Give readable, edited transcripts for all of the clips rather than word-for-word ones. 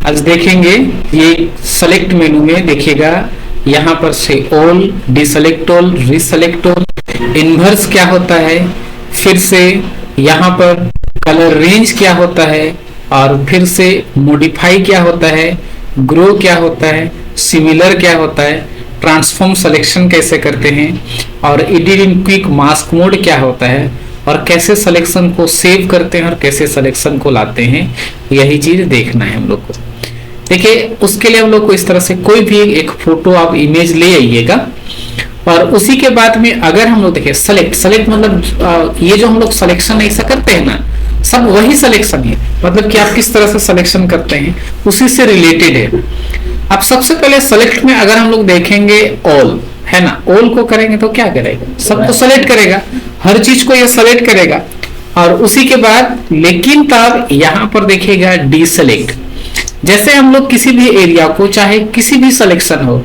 आज देखेंगे ये सेलेक्ट मेनू में देखिएगा यहाँ पर से all, deselect all, reselect all, inverse क्या होता है, फिर से यहाँ पर कलर रेंज क्या होता है, और फिर से मॉडिफाई क्या होता है, ग्रो क्या होता है, सिमिलर क्या होता है, ट्रांसफॉर्म सिलेक्शन कैसे करते हैं, और edit in quick mask mode क्या होता है, और कैसे सिलेक्शन को सेव करते हैं और कैसे सिलेक्शन को लाते हैं, यही चीज देखना है हम लोग को। देखिए उसके लिए हम लोग को इस तरह से कोई भी एक फोटो आप इमेज ले आइएगा, और उसी के बाद में अगर हम लोग देखिए सेलेक्ट मतलब ये जो हम लोग सिलेक्शन ऐसा करते हैं ना, सब वही सिलेक्शन है, मतलब कि आप किस तरह से सिलेक्शन करते हैं उसी से रिलेटेड है। अब सबसे पहले सेलेक्ट में अगर हम लोग देखेंगे ऑल है ना, ऑल को करेंगे तो क्या करेगा, सबको सेलेक्ट करेगा, हर चीज को ये सेलेक्ट करेगा। और उसी के बाद लेकिन तब यहाँ पर देखिएगा डीसेलेक्ट, जैसे हम लोग किसी भी एरिया को चाहे किसी भी सिलेक्शन हो,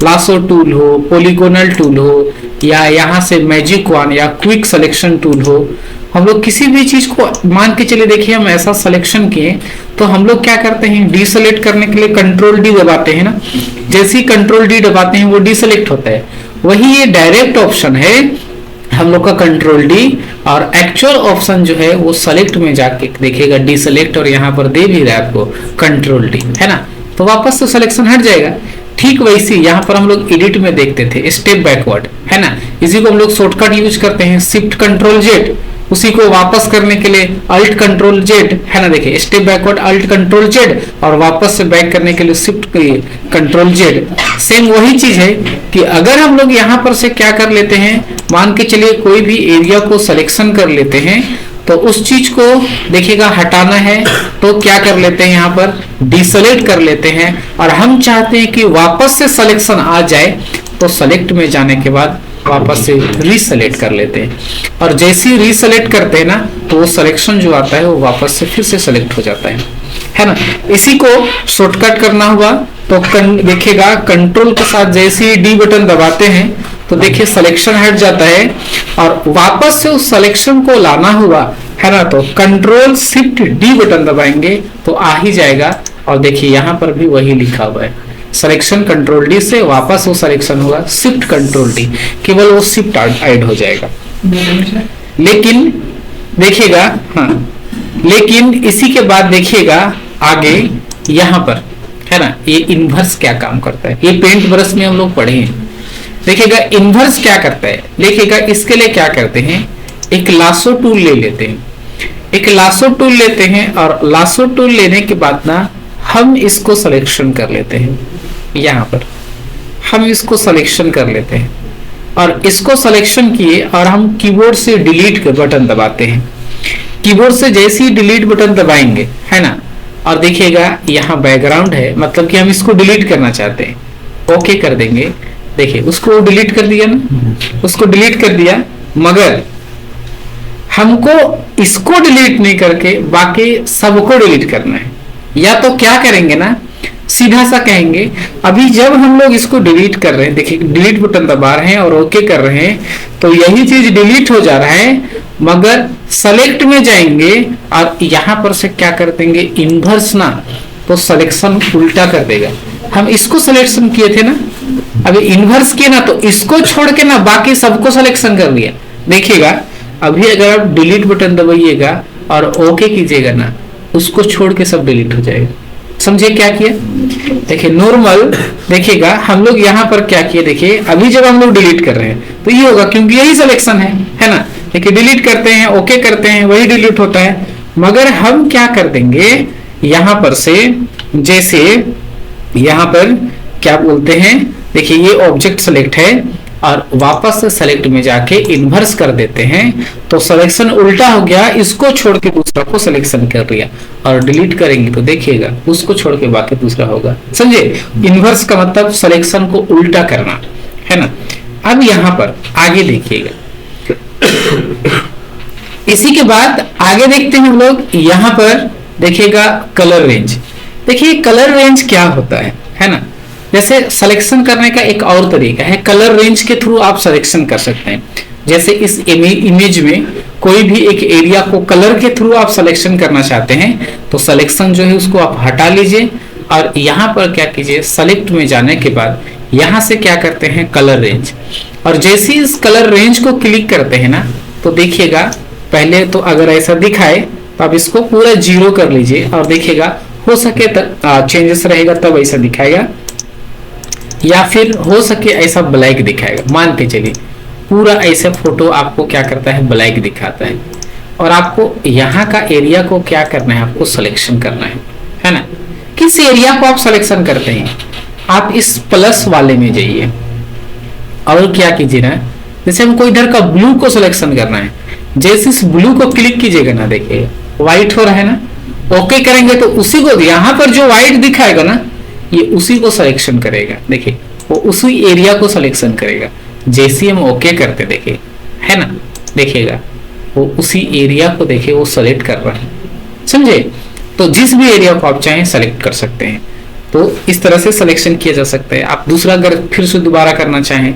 लासो टूल हो, पॉलीगोनल टूल हो, या यहाँ से मैजिक वन या क्विक सिलेक्शन टूल हो, हम लोग किसी भी चीज को मान के चले देखिए हम ऐसा सिलेक्शन किए तो हम लोग क्या करते हैं, डीसेलेक्ट करने के लिए कंट्रोल डी दबाते हैं ना, जैसे ही कंट्रोल डी दबाते हैं वो डीसेलेक्ट होता है। वही ये डायरेक्ट ऑप्शन है हम लोग का कंट्रोल डी, और एक्चुअल ऑप्शन जो है वो सेलेक्ट में जाके देखिएगा डीसेलेक्ट, और यहाँ पर दे भी रहा है आपको कंट्रोल डी है ना, तो वापस तो सिलेक्शन हट जाएगा। ठीक वैसे यहाँ पर हम लोग एडिट में देखते थे स्टेप बैकवर्ड है ना, इसी को हम लोग शॉर्टकट यूज करते हैं शिफ्ट कंट्रोल जेड, उसी को वापस करने के लिए अल्ट कंट्रोल जेड है ना, देखिए step backward alt control Z, और वापस से बैक करने के लिए शिफ्ट कंट्रोल जेड। सेम वही चीज है कि अगर हम लोग यहाँ पर से क्या कर लेते हैं, मान के चलिए कोई भी एरिया को सिलेक्शन कर लेते हैं, तो उस चीज को देखिएगा हटाना है तो क्या कर लेते हैं, यहाँ पर डिसेलेक्ट कर लेते हैं, और हम चाहते हैं कि वापस से सिलेक्शन आ जाए तो सेलेक्ट में जाने के बाद वापस से रीसेलेक्ट कर लेते हैं, और जैसे ही रीसेलेक्ट करते हैं ना तो वो सिलेक्शन जो आता है वो वापस से फिर से सेलेक्ट हो जाता है ना। इसी को शॉर्टकट करना हुआ तो देखिएगा कंट्रोल के साथ जैसे ही डी बटन दबाते हैं तो देखिए सिलेक्शन हट जाता है, और वापस से उस सिलेक्शन को लाना हुआ है ना तो कंट्रोल शिफ्ट डी बटन दबाएंगे तो आ ही जाएगा। और देखिए यहाँ पर भी वही लिखा हुआ है, सिलेक्शन कंट्रोल डी से वापस वो सिलेक्शन होगा शिफ्ट कंट्रोल डी, केवल वो शिफ्ट ऐड हो जाएगा। लेकिन देखिएगा हाँ, लेकिन इसी के बाद देखिएगा आगे यहाँ पर है ना, ये इन्वर्स क्या काम करता है, ये पेंट ब्रश में हम लोग पढ़े हैं। देखिएगा इन्वर्स क्या करता है, देखिएगा इसके लिए क्या करते हैं, एक लासो टूल ले लेते हैं, एक लासो टूल लेते हैं, और लासो टूल लेने के बाद ना हम इसको सिलेक्शन कर लेते हैं, यहाँ पर हम इसको सिलेक्शन कर लेते हैं, और इसको सिलेक्शन किए और हम कीबोर्ड से डिलीट का बटन दबाते हैं। कीबोर्ड से जैसे ही डिलीट बटन दबाएंगे है ना, और देखिएगा यहाँ बैकग्राउंड है, मतलब कि हम इसको डिलीट करना चाहते हैं, ओके कर देंगे। देखिए उसको डिलीट कर दिया ना, उसको डिलीट कर दिया, मगर हमको इसको डिलीट नहीं करके बाकी सबको डिलीट करना है। या तो क्या करेंगे ना, सीधा सा कहेंगे अभी जब हम लोग इसको डिलीट कर रहे हैं, देखिए डिलीट बटन दबा रहे हैं और ओके कर रहे हैं तो यही चीज डिलीट हो जा रहा है, मगर सेलेक्ट में जाएंगे और यहां पर से क्या कर देंगे इन्वर्स ना, तो सिलेक्शन उल्टा कर देगा। हम इसको सिलेक्शन किए थे ना, अभी इन्वर्स किए ना, तो इसको छोड़ के ना बाकी सबको सिलेक्शन कर लिया। देखिएगा अभी अगर आप डिलीट बटन दबाइएगा और ओके कीजिएगा ना, उसको छोड़ के सब डिलीट हो जाएगा। समझे क्या किया, देखिए नॉर्मल देखिएगा हम लोग यहाँ पर क्या किए, देखिए अभी जब हम लोग डिलीट कर रहे हैं तो ये होगा क्योंकि यही सिलेक्शन है ना। देखिए डिलीट करते हैं, ओके करते हैं, वही डिलीट होता है, मगर हम क्या कर देंगे यहाँ पर से, जैसे यहाँ पर क्या बोलते हैं, देखिए ये ऑब्जेक्ट सेलेक्ट है और वापस से सेलेक्ट में जाके इन्वर्स कर देते हैं तो सिलेक्शन उल्टा हो गया, इसको छोड़ के दूसरा को सिलेक्शन कर लिया, और डिलीट करेंगे तो देखिएगा उसको छोड़ के बाकी दूसरा होगा। समझे, इन्वर्स का मतलब सिलेक्शन को उल्टा करना है ना। अब यहाँ पर आगे देखिएगा, इसी के बाद आगे देखते हैं हम लोग, यहाँ पर देखिएगा कलर रेंज। देखिए कलर रेंज क्या होता है ना। जैसे सिलेक्शन करने का एक और तरीका है, कलर रेंज के थ्रू आप सिलेक्शन कर सकते हैं। जैसे इस इमेज में कोई भी एक एरिया को कलर के थ्रू आप सिलेक्शन करना चाहते हैं तो सिलेक्शन जो है उसको आप हटा लीजिए और यहाँ पर क्या कीजिए, सेलेक्ट में जाने के बाद यहाँ से क्या करते हैं, कलर रेंज। और जैसे ही इस कलर रेंज को क्लिक करते हैं ना, तो देखिएगा पहले तो अगर ऐसा दिखाए तो आप इसको पूरा 0 कर लीजिए और देखिएगा, हो सके चेंजेस रहेगा तब ऐसा दिखाएगा, या फिर हो सके ऐसा ब्लैक दिखाएगा। मान के चलिए पूरा ऐसा फोटो आपको क्या करता है, ब्लैक दिखाता है। और आपको यहाँ का एरिया को क्या करना है, आपको सिलेक्शन करना है ना। किस एरिया को आप सिलेक्शन करते हैं, आप इस प्लस वाले में जाइए और क्या कीजिए ना, जैसे हमको इधर का ब्लू को सिलेक्शन करना है, जैसे इस ब्लू को क्लिक कीजिएगा ना, देखिए व्हाइट हो रहा है ना, ओके करेंगे तो उसी को यहाँ पर जो व्हाइट दिखाएगा ना, ये उसी को सिलेक्शन करेगा। देखिए वो उसी एरिया को सिलेक्शन करेगा। जैसे हम ओके करते देखिए, है ना, देखिएगा वो उसी एरिया को देखिए वो सेलेक्ट कर रहा है, समझे। तो जिस भी एरिया को आप चाहें सेलेक्ट कर सकते हैं। तो इस तरह से सिलेक्शन किया जा सकता है। आप दूसरा अगर फिर से दोबारा करना चाहें,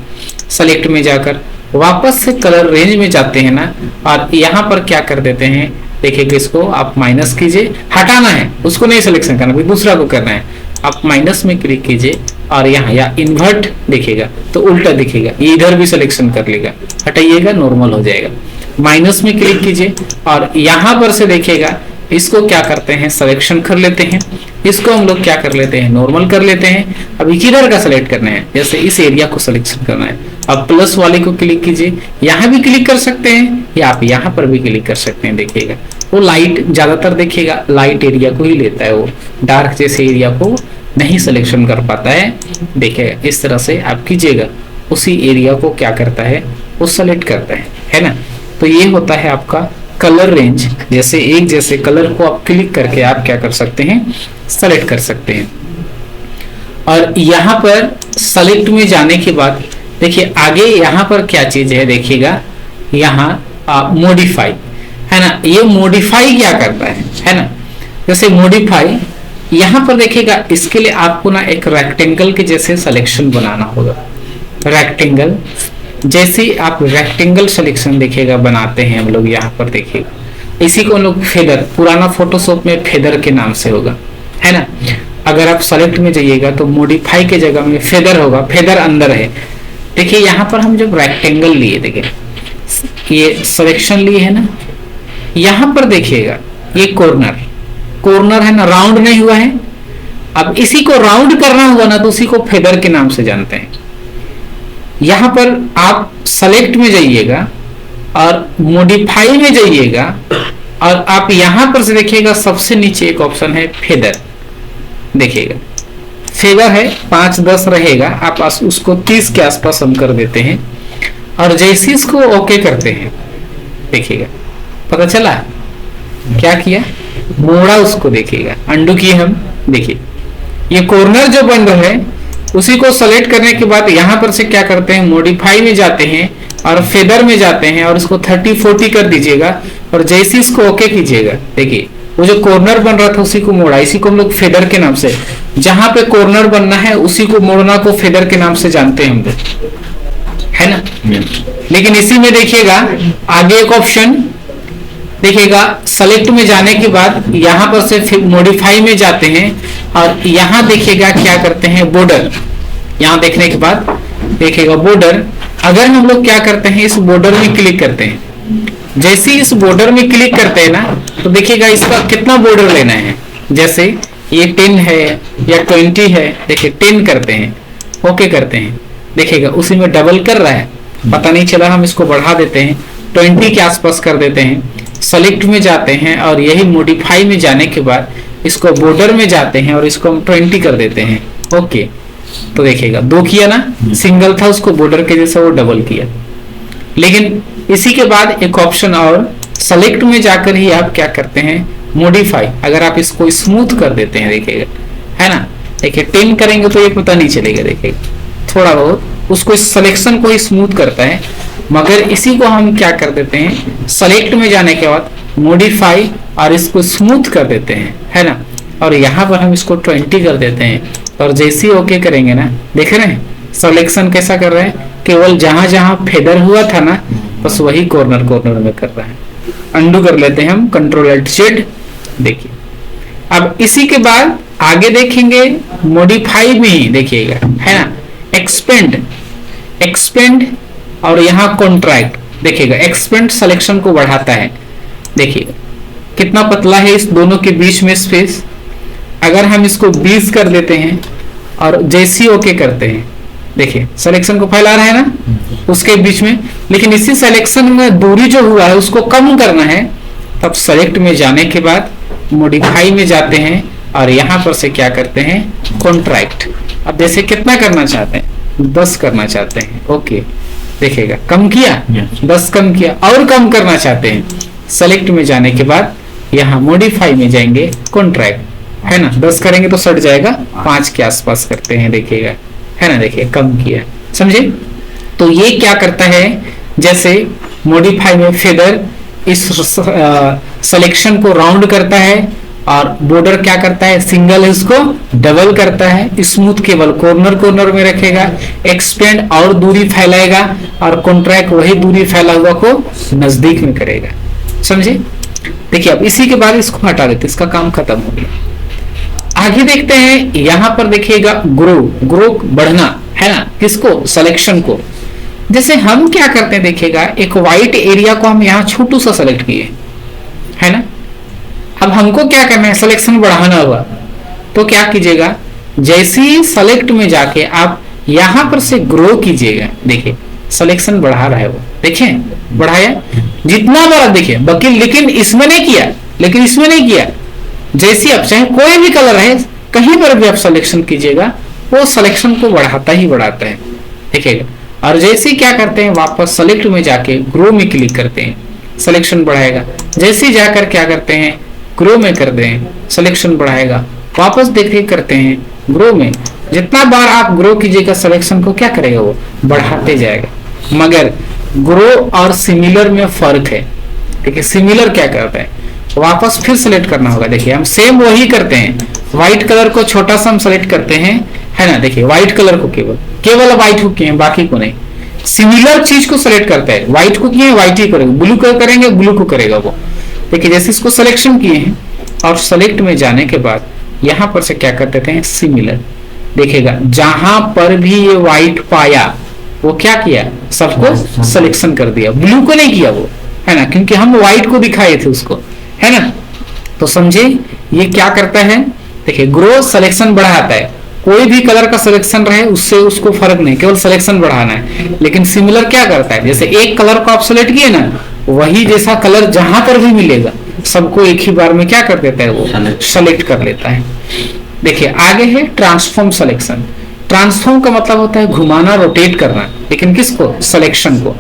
सेलेक्ट में जाकर वापस से कलर रेंज में जाते हैं ना, और यहाँ पर क्या कर देते हैं, देखिए इसको आप माइनस कीजिए, हटाना है उसको, नहीं सिलेक्शन करना, फिर दूसरा को करना है। आप माइनस में क्लिक कीजिए और यहाँ या इन्वर्ट देखिएगा तो उल्टा दिखेगा, ये इधर भी सिलेक्शन कर लेगा, हटाइएगा नॉर्मल हो जाएगा। माइनस में क्लिक कीजिए और यहाँ पर से देखिएगा, इसको क्या करते हैं, सिलेक्शन कर लेते हैं, इसको हम लोग क्या कर लेते हैं, नॉर्मल कर लेते हैं। अभी किधर का सेलेक्ट करना है, जैसे इस एरिया को सिलेक्शन करना है। अब प्लस वाले को क्लिक कीजिए, यहाँ भी क्लिक कर सकते हैं या आप यहाँ पर भी क्लिक कर सकते हैं। देखिएगा वो लाइट ज्यादातर देखिएगा लाइट एरिया को ही लेता है, वो डार्क जैसे एरिया को नहीं सिलेक्शन कर पाता है। देखिएगा इस तरह से आप कीजिएगा, उसी एरिया को क्या करता है, वो सेलेक्ट करता है ना। तो ये होता है आपका कलर रेंज। जैसे एक जैसे कलर को आप क्लिक करके आप क्या कर सकते हैं, सेलेक्ट कर सकते हैं। और यहाँ पर सेलेक्ट में जाने के बाद देखिए आगे यहाँ पर क्या चीज है, देखिएगा यहाँ मॉडिफाई है ना। ये मॉडिफाई क्या करता है ना, जैसे मॉडिफाई यहाँ पर देखिएगा, इसके लिए आपको ना एक रेक्टेंगल के जैसे सिलेक्शन बनाना होगा। रेक्टेंगल जैसे आप रेक्टेंगल सिलेक्शन देखिएगा बनाते हैं हम लोग, यहाँ पर देखिएगा इसी को हम लोग फेदर, पुराना फोटोशॉप में फेदर के नाम से होगा, है ना। अगर आप सेलेक्ट में जाइएगा तो मॉडिफाई के जगह में फेदर होगा, फेदर अंदर है। देखिए यहाँ पर हम जब रेक्टेंगल लिए, देखिए ये सिलेक्शन लिए है ना, यहाँ पर देखिएगा ये कॉर्नर है ना, राउंड नहीं हुआ है। अब इसी को राउंड करना हुआ ना, तो उसी को फेदर के नाम से जानते हैं। यहाँ पर आप सेलेक्ट में जाइएगा और मॉडिफाई में जाइएगा और आप यहाँ पर से देखिएगा सबसे नीचे एक ऑप्शन है फेदर, देखिएगा फेदर है 5-10 रहेगा, आप उसको 30 के आसपास हम कर देते हैं। और जैसे इसको ओके करते हैं, देखिएगा पता चला क्या किया, मोड़ा उसको, देखिएगा अंडू किए हम। देखिए ये कॉर्नर जो बन रहा है उसी को सेलेक्ट करने के बाद यहाँ पर से क्या करते हैं, मॉडिफाई में जाते हैं और फेदर में जाते हैं और इसको 30-40 कर दीजिएगा। और जैसे इसको ओके कीजिएगा, देखिए वो जो कॉर्नर बन रहा था उसी को मोड़ा, इसी को हम लोग फेदर के नाम से, जहां पे कॉर्नर बनना है उसी को मोड़ना को फेदर के नाम से जानते हैं हम लोग, है ना। लेकिन इसी में देखिएगा आगे एक ऑप्शन देखिएगा, सेलेक्ट में जाने के बाद यहाँ पर से मॉडिफाई में जाते हैं और यहाँ देखिएगा क्या करते हैं, बॉर्डर। यहाँ देखने के बाद देखिएगा बॉर्डर, अगर हम लोग क्या करते हैं, इस बॉर्डर में क्लिक करते हैं। जैसे इस बॉर्डर में क्लिक करते हैं ना, तो देखिएगा इसका कितना बॉर्डर लेना है, जैसे ये 10 है या 20 है, देखिए 10 करते हैं, ओके करते हैं, देखिएगा उसी में डबल कर रहा है, पता नहीं चला, हम इसको बढ़ा देते हैं 20 के आसपास कर देते हैं। सेलेक्ट में जाते हैं और यही मॉडिफाई में जाने के बाद इसको बॉर्डर में जाते हैं और इसको हम 20 कर देते हैं, ओके। तो देखिएगा 2 किया ना, सिंगल था उसको बॉर्डर के जैसा वो डबल किया। लेकिन इसी के बाद एक ऑप्शन और, सेलेक्ट में जाकर ही आप क्या करते हैं, मॉडिफाई, अगर आप इसको स्मूथ कर देते हैं, देखिएगा है ना, देखिए 10 करेंगे तो ये पता नहीं चलेगा, देखिएगा थोड़ा बहुत उसको सिलेक्शन को ही स्मूथ करता है। मगर इसी को हम क्या कर देते हैं, सेलेक्ट में जाने के बाद मॉडिफाई और इसको स्मूथ कर देते हैं, है ना। और यहाँ पर हम इसको 20 कर देते हैं और जैसे ही ओके करेंगे ना, देख रहे हैं सिलेक्शन कैसा कर रहे हैं, केवल जहां जहां फेदर हुआ था ना बस वही कॉर्नर में कर रहा है। अंडू कर लेते हैं हम, Ctrl+Alt+Z, देखिए अब इसी के बाद आगे देखेंगे मॉडिफाई में ही देखिएगा, है ना, एक्सपेंड, एक्सपेंड और यहाँ कॉन्ट्रैक्ट देखिएगा। एक्सपेंड सिलेक्शन को बढ़ाता है, देखिए कितना पतला है इस दोनों के बीच में स्पेस। अगर हम इसको 20 कर देते हैं और जैसी ओके करते हैं, देखिए सिलेक्शन को फैला रहा है ना उसके बीच में, लेकिन इसी सिलेक्शन में दूरी जो हुआ है उसको कम करना है, तब सेलेक्ट में जाने के बाद मॉडिफाई में जाते हैं और यहाँ पर से क्या करते हैं, कॉन्ट्रैक्ट। अब जैसे कितना करना चाहते हैं, 10 करना चाहते हैं, ओके देखिएगा कम किया, 10 कम किया, और कम करना चाहते हैं, सेलेक्ट में जाने के बाद यहाँ मॉडिफाई में जाएंगे, कॉन्ट्रैक्ट, है ना, 10 करेंगे तो सट जाएगा, 5 के आसपास करते हैं देखिएगा, है ना, देखिए कम किया, समझे। तो ये क्या करता है, जैसे मॉडिफाई में फेदर इस सिलेक्शन को राउंड करता है और बॉर्डर क्या करता है, सिंगल इसको डबल करता है, स्मूथ केवल कॉर्नर कॉर्नर में रखेगा, एक्सपेंड और दूरी फैलाएगा और कॉन्ट्रैक्ट वही दूरी फैला हुआ को नजदीक में करेगा, समझे। देखिए अब इसी के बाद इसको हटा देते, इसका काम खत्म हो गया। आगे देखते हैं, यहां पर देखिएगा ग्रो, ग्रो बढ़ना, है ना, किसको, सिलेक्शन को। जैसे हम क्या करते हैं देखिएगा, एक वाइट एरिया को हम यहाँ छोटू सा सेलेक्ट किए, है ना, अब हमको क्या करना है, सिलेक्शन बढ़ाना हुआ, तो क्या कीजिएगा, जैसे ही सेलेक्ट में जाके आप यहां पर से ग्रो कीजिएगा, देखिए सिलेक्शन बढ़ा रहा है वो, देखिए बढ़ाया जितना बड़ा, देखिए बकील, लेकिन इसमें नहीं किया, लेकिन इसमें नहीं किया, जैसे आप चाहे कोई भी कलर है कहीं पर भी आप सिलेक्शन कीजिएगा वो सिलेक्शन को बढ़ाता ही बढ़ाता है, देखिएगा। और जैसे क्या करते हैं, वापस सेलेक्ट में जाके ग्रो में क्लिक करते हैं, सिलेक्शन बढ़ाएगा, जैसे जाकर क्या करते हैं, ग्रो में कर दें, सिलेक्शन बढ़ाएगा, वापस देखिए करते हैं ग्रो में, जितना बार आप ग्रो कीजिएगा सिलेक्शन को क्या करेगा, वो बढ़ाते जाएगा। मगर ग्रो और सिमिलर में फर्क है, ठीक है, सिमिलर क्या करता है, वापस फिर सेलेक्ट करना होगा, देखिए हम सेम वही करते हैं, व्हाइट कलर को छोटा सा हम सेलेक्ट करते हैं, है ना, देखिए व्हाइट कलर को केवल व्हाइट को किए हैं, बाकी को नहीं, सिमिलर चीज को सेलेक्ट करता है, व्हाइट को किए व्हाइट ही करेगा, ब्लू को करेंगे ब्लू को करेगा वो। देखिए जैसे इसको सिलेक्शन किए हैं और सेलेक्ट में जाने के बाद यहां पर से क्या कर देते हैं, सिमिलर, देखिएगा जहां पर भी ये व्हाइट पाया वो क्या किया, सबको सिलेक्शन कर दिया, ब्लू को नहीं किया वो, है ना, क्योंकि हम व्हाइट को दिखाए थे उसको, है ना। तो समझे ये क्या करता है, देखिए ग्रो सिलेक्शन बढ़ाता है, कोई भी कलर का सिलेक्शन रहे उससे उसको फर्क नहीं, केवल सिलेक्शन बढ़ाना है। लेकिन सिमिलर क्या करता है, जैसे एक कलर को आप सेलेक्ट किए ना, वही जैसा कलर जहां पर भी मिलेगा सबको एक ही बार में क्या कर देता है, वो सेलेक्ट कर लेता है। देखिए आगे है ट्रांसफॉर्म सिलेक्शन। ट्रांसफॉर्म का मतलब होता है घुमाना, रोटेट करना, लेकिन किसको, सिलेक्शन को।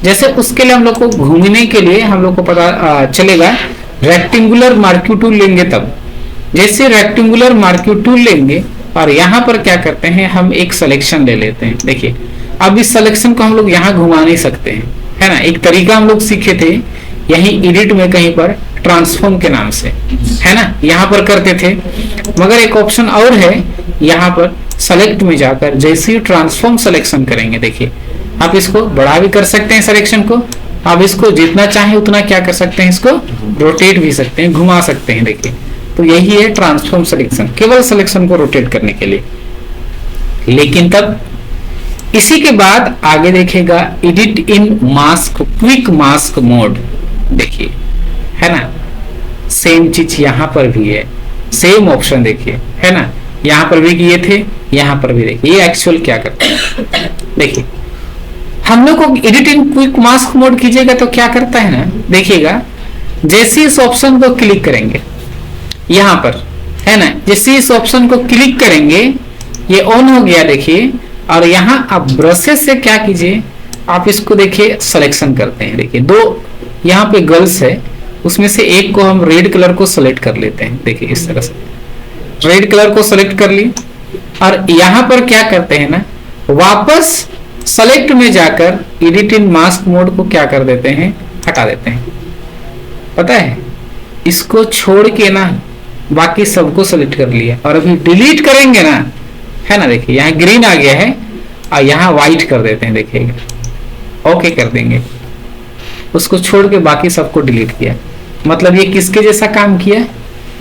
जैसे उसके लिए हम लोग को घूमने के लिए हम लोग को पता चलेगा, रेक्टेंगुलर मार्क्यू टूल लेंगे तब, जैसे रेक्टेंगुलर मार्क्यू टूल लेंगे और यहाँ पर क्या करते हैं, हम एक सिलेक्शन ले लेते हैं। देखिए अब इस सिलेक्शन को हम लोग यहाँ घुमा नहीं सकते हैं, है ना, एक तरीका हम लोग सीखे थे यही एडिट में कहीं पर, ट्रांसफॉर्म के नाम से, है ना, यहाँ पर करते थे। मगर एक ऑप्शन और है, यहाँ पर सेलेक्ट में जाकर जैसे ही ट्रांसफॉर्म सिलेक्शन करेंगे, देखिए आप इसको बड़ा भी कर सकते हैं सिलेक्शन को, आप इसको जितना चाहे उतना क्या कर सकते हैं, इसको रोटेट भी सकते हैं, घुमा सकते हैं। देखिए तो यही है ट्रांसफॉर्म सिलेक्शन, केवल सिलेक्शन को रोटेट करने के लिए। लेकिन तब इसी के बाद आगे देखेगा एडिट इन मास्क, क्विक मास्क मोड, देखिए है ना, सेम चीज यहां पर भी है, सेम ऑप्शन देखिए, है ना, यहां पर भी किए थे, यहां पर भी देखिए, ये एक्चुअल क्या करता है। देखिए हम लोग को edit in quick mask mode कीजिएगा तो क्या करता है ना, देखिएगा जैसे इस ऑप्शन को क्लिक करेंगे यहां पर, है ना, जैसे इस ऑप्शन को क्लिक करेंगे ये ऑन हो गया, देखिए। और यहां आप ब्रशेस से क्या कीजिए, आप इसको देखिए सिलेक्शन करते हैं, देखिए दो यहाँ पे गर्ल्स है, उसमें से एक को हम रेड कलर को सेलेक्ट कर लेते हैं, देखिए इस तरह से रेड कलर को सेलेक्ट कर ली। और यहाँ पर क्या करते हैं ना, वापस सेलेक्ट में जाकर एडिट इन मास्क मोड को क्या कर देते हैं, हटा देते हैं। पता है इसको छोड़ के ना बाकी सबको सेलेक्ट कर लिया, और अभी डिलीट करेंगे ना, है ना, देखिए यहाँ ग्रीन आ गया है और यहाँ व्हाइट कर देते हैं, देखिएगा ओके कर देंगे, उसको छोड़ के बाकी सबको डिलीट किया। मतलब ये किसके जैसा काम किया,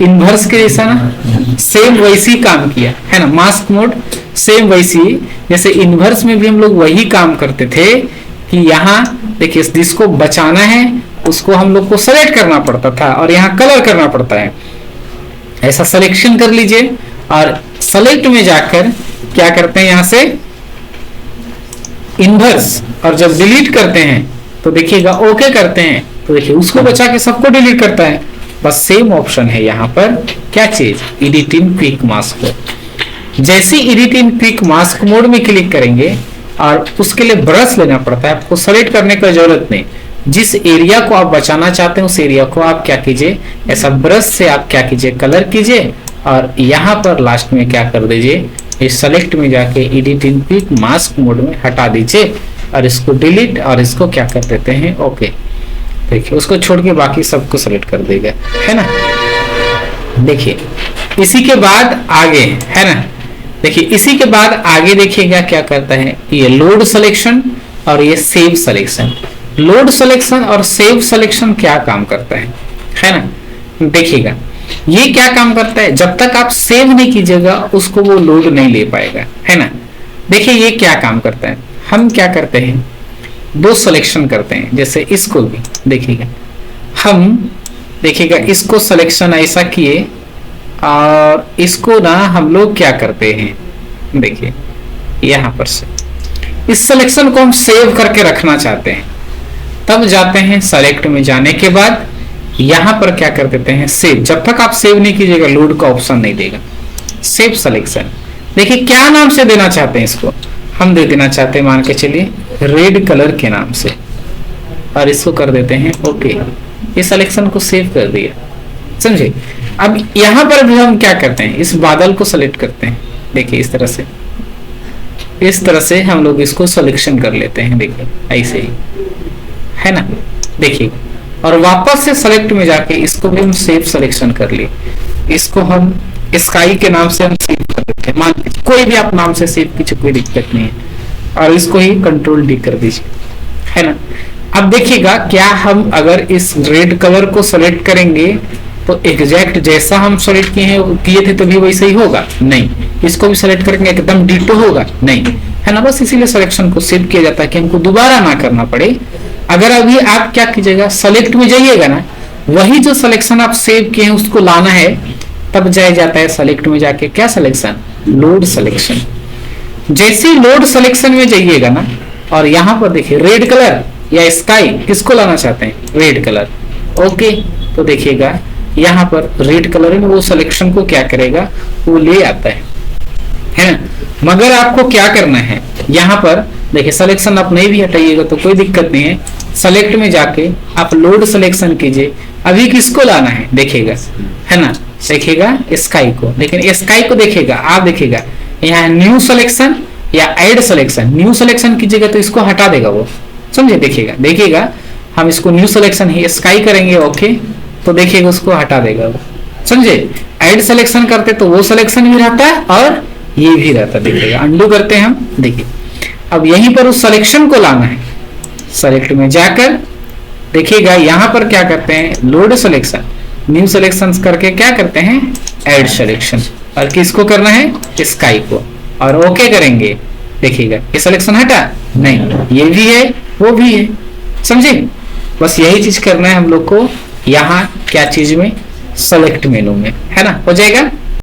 इन्वर्स के जैसा ना, सेम वैसी काम किया है ना। मास्क मोड सेम वैसी, जैसे इन्वर्स में भी हम लोग वही काम करते थे कि यहाँ देखिए जिसको बचाना है उसको हम लोग को सेलेक्ट करना पड़ता था और यहाँ कलर करना पड़ता है। ऐसा सिलेक्शन कर लीजिए और सेलेक्ट में जाकर क्या करते हैं यहाँ से इन्वर्स, और जब डिलीट करते हैं तो देखिएगा ओके करते हैं तो देखिए उसको बचा के सबको डिलीट करता है। बस सेम ऑप्शन है यहाँ पर, क्या चीज, edit in quick mask mode. जैसे edit in quick mask mode में क्लिक करेंगे और उसके लिए ब्रश लेना पड़ता है, आपको सेलेक्ट करने की जरूरत नहीं। जिस एरिया को आप बचाना चाहते हैं उस एरिया को आप क्या कीजिए, ऐसा ब्रश से आप क्या कीजिए, कलर कीजिए और यहाँ पर लास्ट में क्या कर दीजिए, इस सेलेक्ट में जाके edit in quick mask mode में हटा दीजिए और इसको डिलीट और इसको क्या कर देते हैं ओके। देखिए उसको छोड़ के बाकी सबको सेलेक्ट कर देगा, है ना। देखिए इसी के बाद आगे, है ना, देखिए इसी के बाद आगे देखिएगा क्या करता है, ये लोड सिलेक्शन और ये सेव सिलेक्शन। लोड सिलेक्शन और सेव सिलेक्शन क्या काम करता है ना। देखिएगा ये क्या काम करता है, जब तक आप सेव नहीं कीजिएगा उसको वो लोड नहीं ले पाएगा, है ना। देखिए ये क्या काम करता है, हम क्या करते हैं, दो सिलेक्शन करते हैं। जैसे इसको भी देखिएगा, हम देखिएगा इसको सिलेक्शन ऐसा किए और इसको ना हम लोग क्या करते हैं, देखिए यहां पर से इस सिलेक्शन को हम सेव करके रखना चाहते हैं, तब जाते हैं सेलेक्ट में, जाने के बाद यहां पर क्या कर देते हैं सेव। जब तक आप सेव नहीं कीजिएगा लोड का ऑप्शन नहीं देगा। सेव सिलेक्शन, देखिए क्या नाम से देना चाहते हैं इसको, हम दे देना चाहते हैं मान के चलिए रेड कलर के नाम से, और इसको कर देते हैं ओके। इस सिलेक्शन को सेव कर दिया, समझे। अब यहां पर भी हम क्या करते हैं, इस बादल को सेलेक्ट करते हैं, देखिए इस तरह से हम लोग इसको सिलेक्शन कर लेते हैं, देखिए ऐसे ही, है ना। देखिए और वापस से सेलेक्ट में जाके इसको भी हम सेव सिलेक्शन कर लिए, इसको हम स्काई के नाम से हम सेव कर देते हैं, मान कोई भी आप नाम से सेव कीजिए, कोई दिक्कत नहीं है, और इसको ही कंट्रोल डी कर दीजिए, है ना। अब देखिएगा क्या हम अगर इस रेड कलर को सेलेक्ट करेंगे तो एग्जैक्ट जैसा हम सेलेक्ट किए थे तभी वैसे ही होगा, नहीं। इसको भी सेलेक्ट करेंगे एकदम डिटो होगा, नहीं, है ना। बस इसीलिए सिलेक्शन को सेव किया जाता है कि हमको दोबारा ना करना पड़े। अगर अभी आप क्या कीजिएगा, सेलेक्ट में जाइएगा ना, वही जो सिलेक्शन आप सेव किए हैं उसको लाना है, तब जाया जाता है सेलेक्ट में जाके क्या सिलेक्शन, लोड सिलेक्शन। जैसे लोड सिलेक्शन में जाइएगा ना और यहाँ पर देखिए रेड कलर या स्काई, किसको लाना चाहते हैं, रेड कलर, ओके। तो देखिएगा यहाँ पर रेड कलर में वो सिलेक्शन को क्या करेगा, वो ले आता है ना। मगर आपको क्या करना है, यहाँ पर देखिए सिलेक्शन आप नहीं भी हटाइएगा तो कोई दिक्कत नहीं है, सेलेक्ट में जाके आप लोड सिलेक्शन कीजिए। अभी किसको लाना है देखिएगा, है ना, देखिएगा स्काई को, लेकिन स्काई को देखिएगा आप, देखिएगा यहाँ न्यू सिलेक्शन या ऐड सिलेक्शन, न्यू सिलेक्शन कीजिएगा तो इसको हटा देगा वो, समझे। देखिएगा हम इसको न्यू सिलेक्शन ही स्काई करेंगे ओके, तो देखिएगा उसको हटा देगा वो, समझे। ऐड सिलेक्शन करते तो वो सिलेक्शन भी रहता है और ये भी रहता है, देखिएगा अंडू करते हैं हम। देखिए अब यहीं पर उस सिलेक्शन को लाना है, सेलेक्ट में जाकर देखिएगा यहाँ पर क्या करते हैं, लोड सिलेक्शन, न्यू सिलेक्शन करके क्या करते हैं, ऐड सिलेक्शन, और किसको करना है, स्काई को, और ओके करेंगे। देखिएगा ये सिलेक्शन हटा नहीं, ये भी है वो भी है, समझे। बस यही चीज करना है हम लोग को यहाँ क्या चीज में, सेलेक्ट मेनू में, है ना, हो जाएगा।